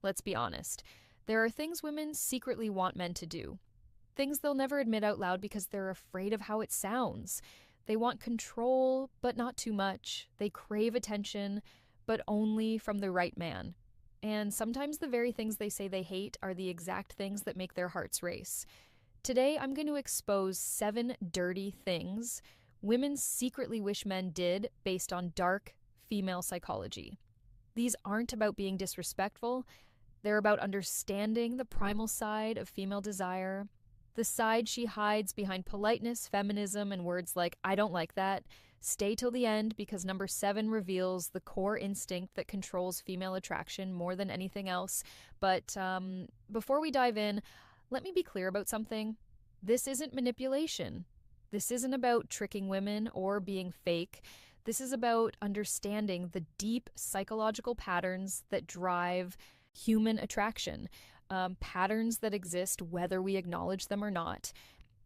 Let's be honest. There are things women secretly want men to do. Things they'll never admit out loud because they're afraid of how it sounds. They want control, but not too much. They crave attention, but only from the right man. And sometimes the very things they say they hate are the exact things that make their hearts race. Today, I'm going to expose 7 dirty things women secretly wish men did based on dark female psychology. These aren't about being disrespectful. They're about understanding the primal side of female desire, the side she hides behind politeness, feminism, and words like, I don't like that. Stay till the end because number 7 reveals the core instinct that controls female attraction more than anything else. But before we dive in, let me be clear about something. This isn't manipulation. This isn't about tricking women or being fake. This is about understanding the deep psychological patterns that drive human attraction, patterns that exist whether we acknowledge them or not.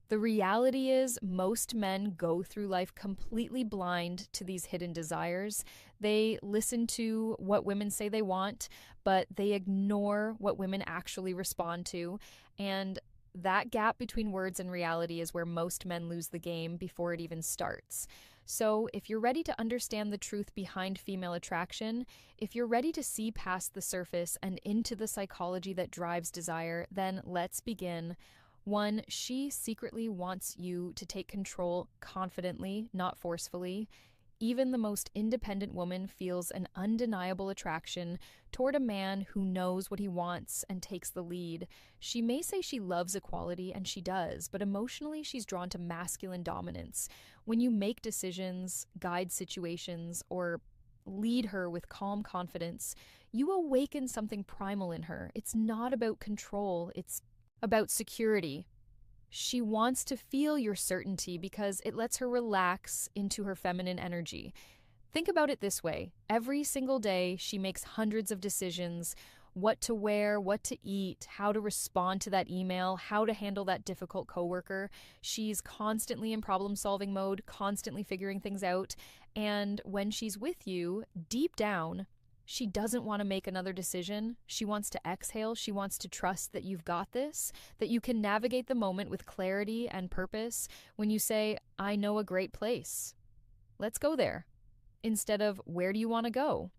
The reality is most men go through life completely blind to these hidden desires. They listen to what women say they want, but they ignore what women actually respond to. And that gap between words and reality is where most men lose the game before it even starts. So, if you're ready to understand the truth behind female attraction, if you're ready to see past the surface and into the psychology that drives desire, then let's begin. 1, she secretly wants you to take control confidently, not forcefully. Even the most independent woman feels an undeniable attraction toward a man who knows what he wants and takes the lead. She may say she loves equality, and she does, but emotionally she's drawn to masculine dominance. When you make decisions, guide situations, or lead her with calm confidence, you awaken something primal in her. It's not about control, it's about security. She wants to feel your certainty because it lets her relax into her feminine energy. Think about it this way. Every single day, she makes hundreds of decisions: what to wear, what to eat, how to respond to that email, how to handle that difficult coworker. She's constantly in problem-solving mode, constantly figuring things out. And when she's with you, deep down, she doesn't want to make another decision. She wants to exhale. She wants to trust that you've got this, that you can navigate the moment with clarity and purpose. When you say, I know a great place, let's go there, instead of where do you want to go?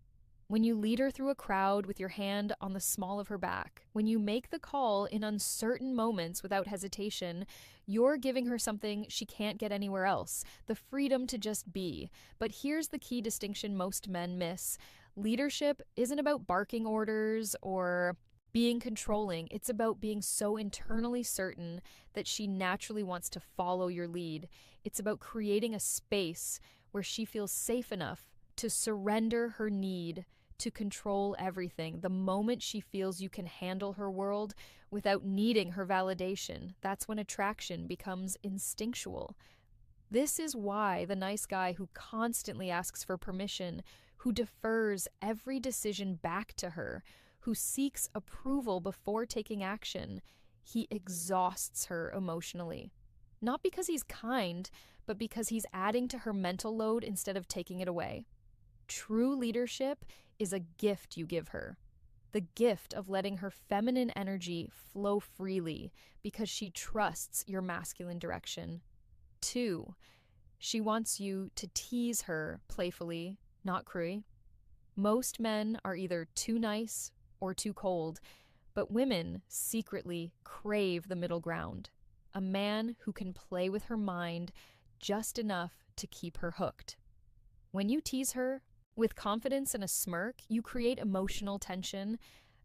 When you lead her through a crowd with your hand on the small of her back, when you make the call in uncertain moments without hesitation, you're giving her something she can't get anywhere else, the freedom to just be. But here's the key distinction most men miss. Leadership isn't about barking orders or being controlling. It's about being so internally certain that she naturally wants to follow your lead. It's about creating a space where she feels safe enough to surrender her need to control everything. The moment she feels you can handle her world without needing her validation, that's when attraction becomes instinctual. This is why the nice guy who constantly asks for permission, who defers every decision back to her, who seeks approval before taking action, he exhausts her emotionally. Not because he's kind, but because he's adding to her mental load instead of taking it away. True leadership is a gift you give her. The gift of letting her feminine energy flow freely because she trusts your masculine direction. 2, she wants you to tease her playfully, not cruelly. Most men are either too nice or too cold, but women secretly crave the middle ground. A man who can play with her mind just enough to keep her hooked. When you tease her with confidence and a smirk, you create emotional tension.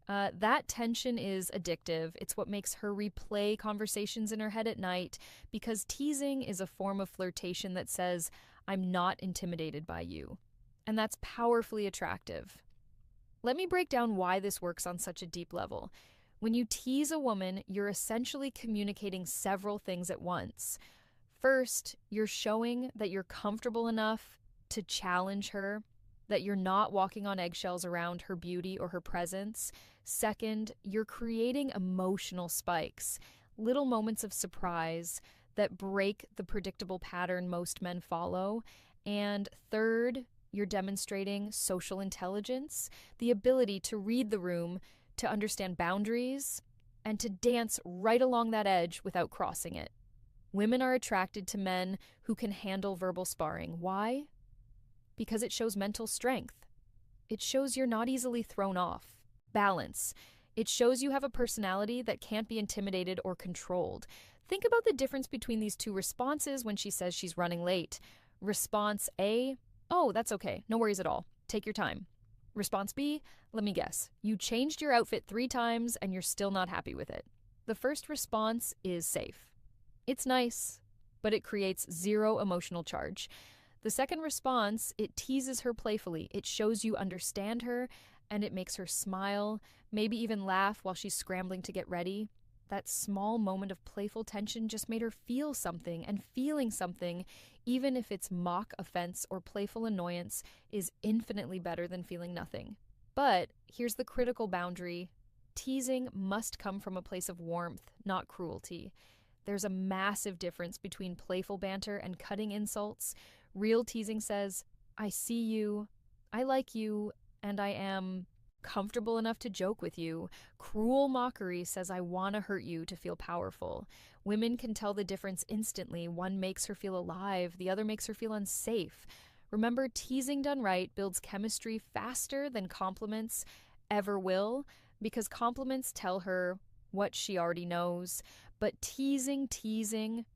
That tension is addictive. It's what makes her replay conversations in her head at night, because teasing is a form of flirtation that says, I'm not intimidated by you. And that's powerfully attractive. Let me break down why this works on such a deep level. When you tease a woman, you're essentially communicating several things at once. First, you're showing that you're comfortable enough to challenge her, that you're not walking on eggshells around her beauty or her presence. Second, you're creating emotional spikes, little moments of surprise that break the predictable pattern most men follow. And third, you're demonstrating social intelligence, the ability to read the room, to understand boundaries, and to dance right along that edge without crossing it. Women are attracted to men who can handle verbal sparring. Why? Because it shows mental strength. It shows you're not easily thrown off. Balance. It shows you have a personality that can't be intimidated or controlled. Think about the difference between these two responses when she says she's running late. Response A, oh, that's okay, no worries at all. Take your time. Response B, let me guess. You changed your outfit 3 times and you're still not happy with it. The first response is safe. It's nice, but it creates 0 emotional charge. The second response, it teases her playfully. It shows you understand her, and it makes her smile, maybe even laugh while she's scrambling to get ready. That small moment of playful tension just made her feel something, and feeling something, even if it's mock offense or playful annoyance, is infinitely better than feeling nothing. But here's the critical boundary. Teasing must come from a place of warmth, not cruelty. There's a massive difference between playful banter and cutting insults. Real teasing says, I see you, I like you, and I am comfortable enough to joke with you. Cruel mockery says, I want to hurt you to feel powerful. Women can tell the difference instantly. One makes her feel alive, the other makes her feel unsafe. Remember, teasing done right builds chemistry faster than compliments ever will, because compliments tell her what she already knows, but teasing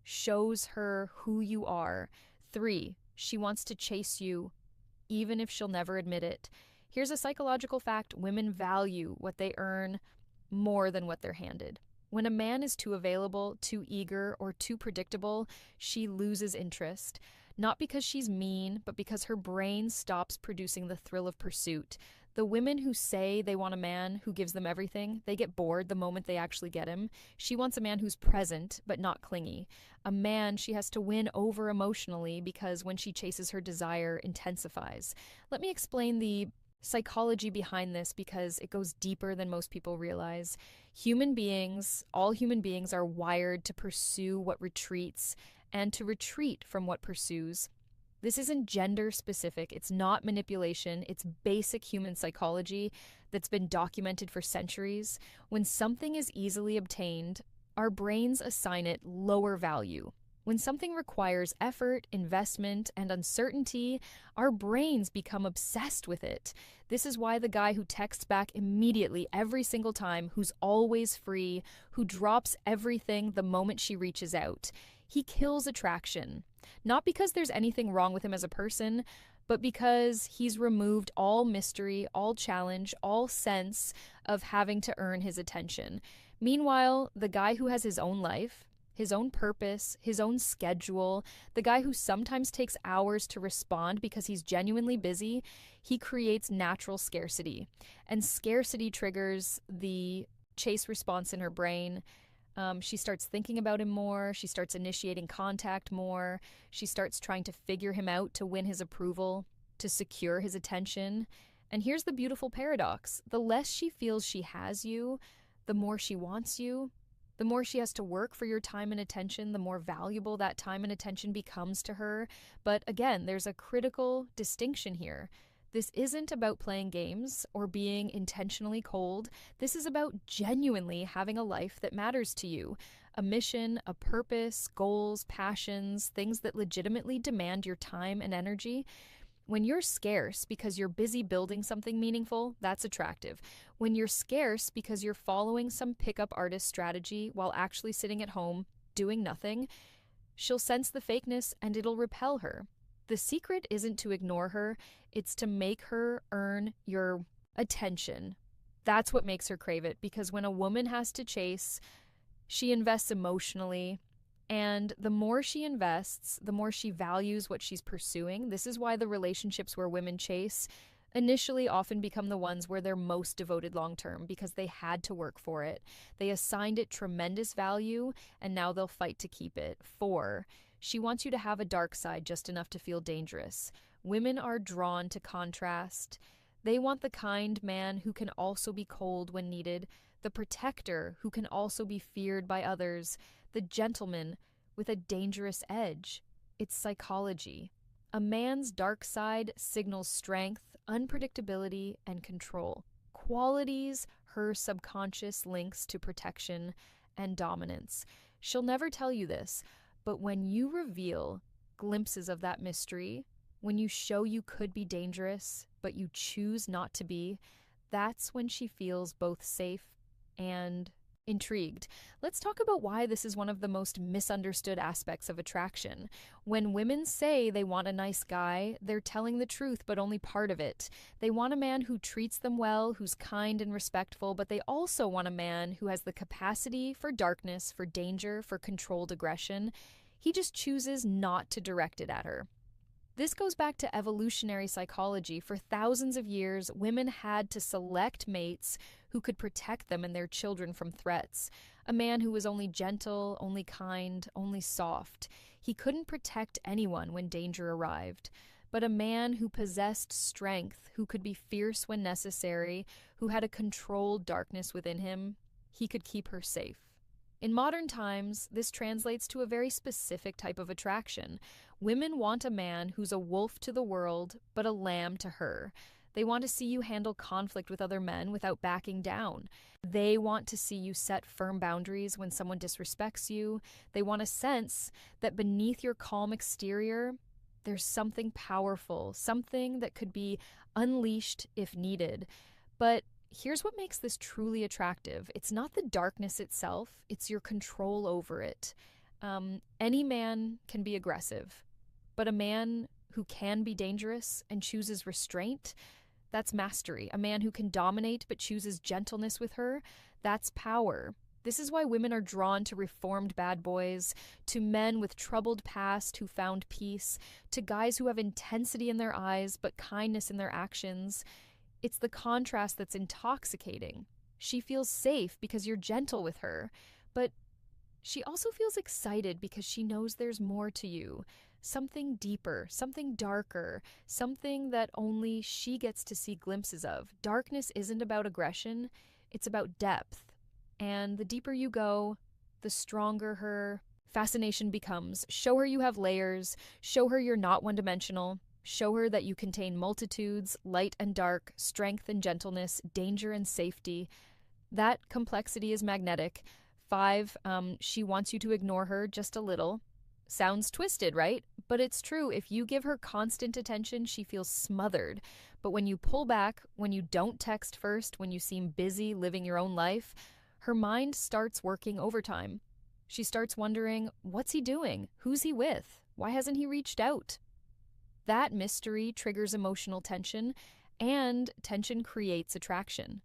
shows her who you are. 3, she wants to chase you, even if she'll never admit it. Here's a psychological fact: women value what they earn more than what they're handed. When a man is too available, too eager, or too predictable, she loses interest. Not because she's mean, but because her brain stops producing the thrill of pursuit. The women who say they want a man who gives them everything, they get bored the moment they actually get him. She wants a man who's present, but not clingy. A man she has to win over emotionally, because when she chases, her desire intensifies. Let me explain the psychology behind this, because it goes deeper than most people realize. All human beings are wired to pursue what retreats and to retreat from what pursues. This isn't gender specific, it's not manipulation, it's basic human psychology that's been documented for centuries. When something is easily obtained, our brains assign it lower value. When something requires effort, investment, and uncertainty, our brains become obsessed with it. This is why the guy who texts back immediately every single time, who's always free, who drops everything the moment she reaches out, he kills attraction. Not because there's anything wrong with him as a person, but because he's removed all mystery, all challenge, all sense of having to earn his attention. Meanwhile, the guy who has his own life, his own purpose, his own schedule, the guy who sometimes takes hours to respond because he's genuinely busy, he creates natural scarcity. And scarcity triggers the chase response in her brain. She starts thinking about him more. She starts initiating contact more. She starts trying to figure him out to win his approval, to secure his attention. And here's the beautiful paradox. The less she feels she has you, the more she wants you. The more she has to work for your time and attention, the more valuable that time and attention becomes to her. But again, there's a critical distinction here. This isn't about playing games or being intentionally cold. This is about genuinely having a life that matters to you. A mission, a purpose, goals, passions, things that legitimately demand your time and energy. When you're scarce because you're busy building something meaningful, that's attractive. When you're scarce because you're following some pickup artist strategy while actually sitting at home doing nothing, she'll sense the fakeness and it'll repel her. The secret isn't to ignore her, it's to make her earn your attention. That's what makes her crave it, because when a woman has to chase, she invests emotionally. And the more she invests, the more she values what she's pursuing. This is why the relationships where women chase initially often become the ones where they're most devoted long-term, because they had to work for it. They assigned it tremendous value, and now they'll fight to keep it. 4, she wants you to have a dark side just enough to feel dangerous. Women are drawn to contrast. They want the kind man who can also be cold when needed, the protector who can also be feared by others, the gentleman with a dangerous edge. It's psychology. A man's dark side signals strength, unpredictability, and control. Qualities her subconscious links to protection and dominance. She'll never tell you this, but when you reveal glimpses of that mystery, when you show you could be dangerous, but you choose not to be, that's when she feels both safe and intrigued. Let's talk about why this is one of the most misunderstood aspects of attraction. When women say they want a nice guy, they're telling the truth, but only part of it. They want a man who treats them well, who's kind and respectful, but they also want a man who has the capacity for darkness, for danger, for controlled aggression. He just chooses not to direct it at her. This goes back to evolutionary psychology. For thousands of years, women had to select mates who could protect them and their children from threats. A man who was only gentle, only kind, only soft. He couldn't protect anyone when danger arrived. But a man who possessed strength, who could be fierce when necessary, who had a controlled darkness within him, he could keep her safe. In modern times, this translates to a very specific type of attraction. Women want a man who's a wolf to the world, but a lamb to her. They want to see you handle conflict with other men without backing down. They want to see you set firm boundaries when someone disrespects you. They want a sense that beneath your calm exterior, there's something powerful, something that could be unleashed if needed. But here's what makes this truly attractive. It's not the darkness itself, it's your control over it. Any man can be aggressive, but a man who can be dangerous and chooses restraint, that's mastery. A man who can dominate but chooses gentleness with her, that's power. This is why women are drawn to reformed bad boys, to men with troubled past who found peace, to guys who have intensity in their eyes but kindness in their actions. It's the contrast that's intoxicating. She feels safe because you're gentle with her, but she also feels excited because she knows there's more to you. Something deeper, something darker, something that only she gets to see glimpses of. Darkness isn't about aggression, it's about depth. And the deeper you go, the stronger her fascination becomes. Show her you have layers, show her you're not one-dimensional. Show her that you contain multitudes, light and dark, strength and gentleness, danger and safety. That complexity is magnetic. 5, she wants you to ignore her just a little. Sounds twisted, right? But it's true. If you give her constant attention, she feels smothered. But when you pull back, when you don't text first, when you seem busy living your own life, her mind starts working overtime. She starts wondering, what's he doing? Who's he with? Why hasn't he reached out? That mystery triggers emotional tension, and tension creates attraction.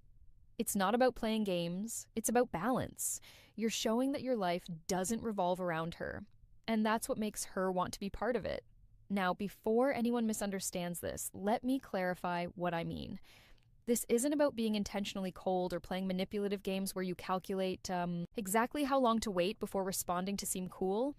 It's not about playing games, it's about balance. You're showing that your life doesn't revolve around her, and that's what makes her want to be part of it. Now, before anyone misunderstands this, let me clarify what I mean. This isn't about being intentionally cold or playing manipulative games where you calculate exactly how long to wait before responding to seem cool.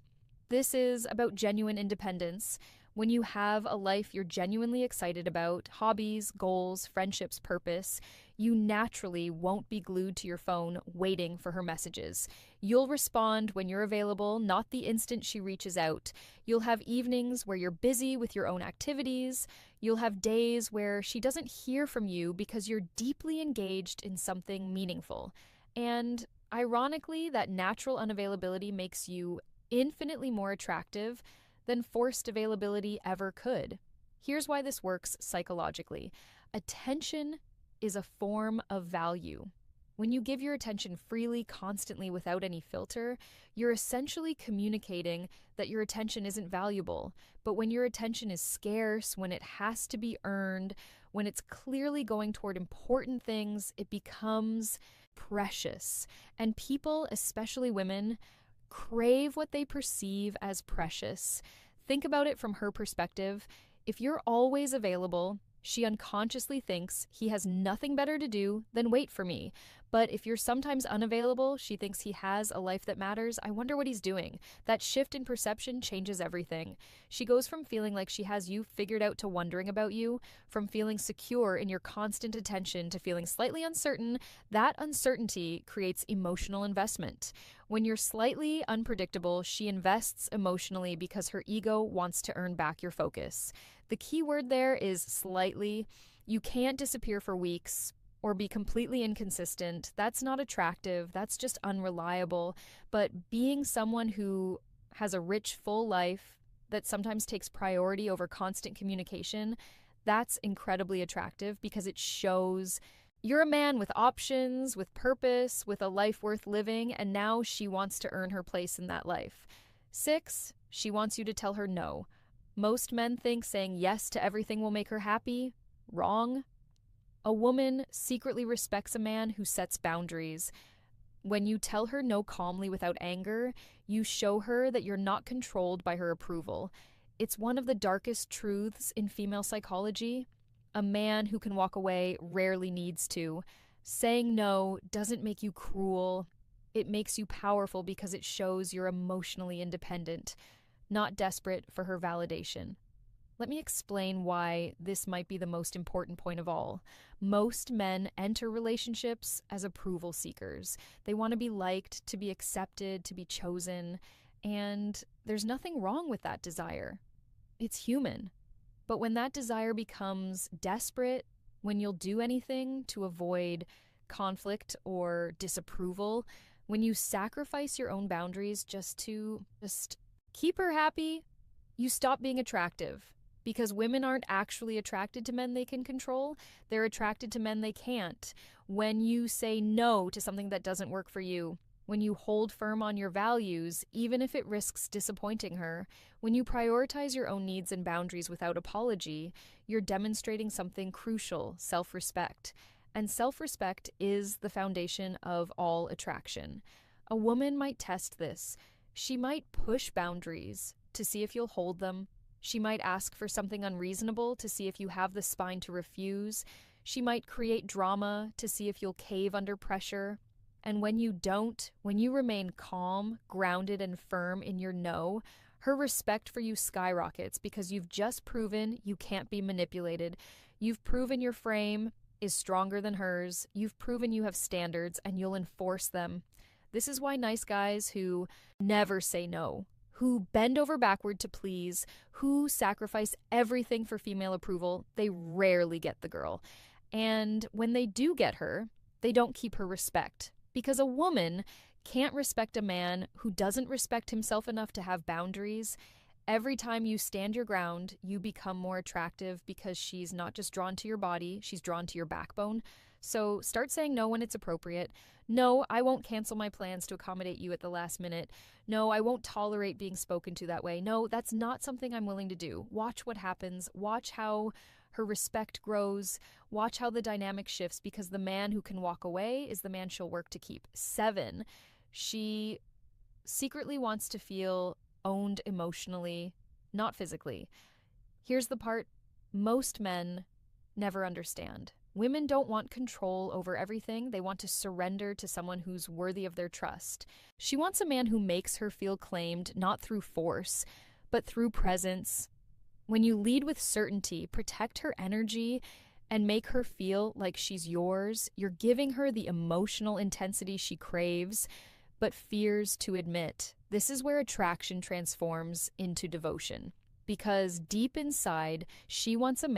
This is about genuine independence. When you have a life you're genuinely excited about, hobbies, goals, friendships, purpose, you naturally won't be glued to your phone waiting for her messages. You'll respond when you're available, not the instant she reaches out. You'll have evenings where you're busy with your own activities. You'll have days where she doesn't hear from you because you're deeply engaged in something meaningful. And ironically, that natural unavailability makes you infinitely more attractive than forced availability ever could. Here's why this works psychologically. Attention is a form of value. When you give your attention freely, constantly, without any filter, you're essentially communicating that your attention isn't valuable. But when your attention is scarce, when it has to be earned, when it's clearly going toward important things, it becomes precious. And people, especially women, crave what they perceive as precious. Think about it from her perspective. If you're always available, she unconsciously thinks he has nothing better to do than wait for me. But if you're sometimes unavailable, she thinks he has a life that matters. I wonder what he's doing. That shift in perception changes everything. She goes from feeling like she has you figured out to wondering about you, from feeling secure in your constant attention to feeling slightly uncertain. That uncertainty creates emotional investment. When you're slightly unpredictable, she invests emotionally because her ego wants to earn back your focus. The key word there is slightly. You can't disappear for weeks, or be completely inconsistent. That's not attractive. That's just unreliable. But being someone who has a rich, full life that sometimes takes priority over constant communication, that's incredibly attractive because it shows you're a man with options, with purpose, with a life worth living, and now she wants to earn her place in that life. 6, she wants you to tell her no. Most men think saying yes to everything will make her happy. Wrong. A woman secretly respects a man who sets boundaries. When you tell her no calmly without anger, you show her that you're not controlled by her approval. It's one of the darkest truths in female psychology. A man who can walk away rarely needs to. Saying no doesn't make you cruel. It makes you powerful because it shows you're emotionally independent, not desperate for her validation. Let me explain why this might be the most important point of all. Most men enter relationships as approval seekers. They want to be liked, to be accepted, to be chosen, and there's nothing wrong with that desire. It's human. But when that desire becomes desperate, when you'll do anything to avoid conflict or disapproval, when you sacrifice your own boundaries just to keep her happy, you stop being attractive. Because women aren't actually attracted to men they can control, they're attracted to men they can't. When you say no to something that doesn't work for you, when you hold firm on your values, even if it risks disappointing her, when you prioritize your own needs and boundaries without apology, you're demonstrating something crucial: self-respect. And self-respect is the foundation of all attraction. A woman might test this. She might push boundaries to see if you'll hold them. She might ask for something unreasonable to see if you have the spine to refuse. She might create drama to see if you'll cave under pressure. And when you don't, when you remain calm, grounded, and firm in your no, her respect for you skyrockets because you've just proven you can't be manipulated. You've proven your frame is stronger than hers. You've proven you have standards and you'll enforce them. This is why nice guys who never say no, who bend over backward to please, who sacrifice everything for female approval, they rarely get the girl. And when they do get her, they don't keep her respect. Because a woman can't respect a man who doesn't respect himself enough to have boundaries. Every time you stand your ground, you become more attractive because she's not just drawn to your body, she's drawn to your backbone. So start saying no when it's appropriate. No, I won't cancel my plans to accommodate you at the last minute. No, I won't tolerate being spoken to that way. No, that's not something I'm willing to do. Watch what happens. Watch how her respect grows. Watch how the dynamic shifts, because the man who can walk away is the man she'll work to keep. 7, she secretly wants to feel owned emotionally, not physically. Here's the part most men never understand. Women don't want control over everything. They want to surrender to someone who's worthy of their trust. She wants a man who makes her feel claimed, not through force, but through presence. When you lead with certainty, protect her energy, and make her feel like she's yours, you're giving her the emotional intensity she craves, but fears to admit. This is where attraction transforms into devotion. Because deep inside, she wants a man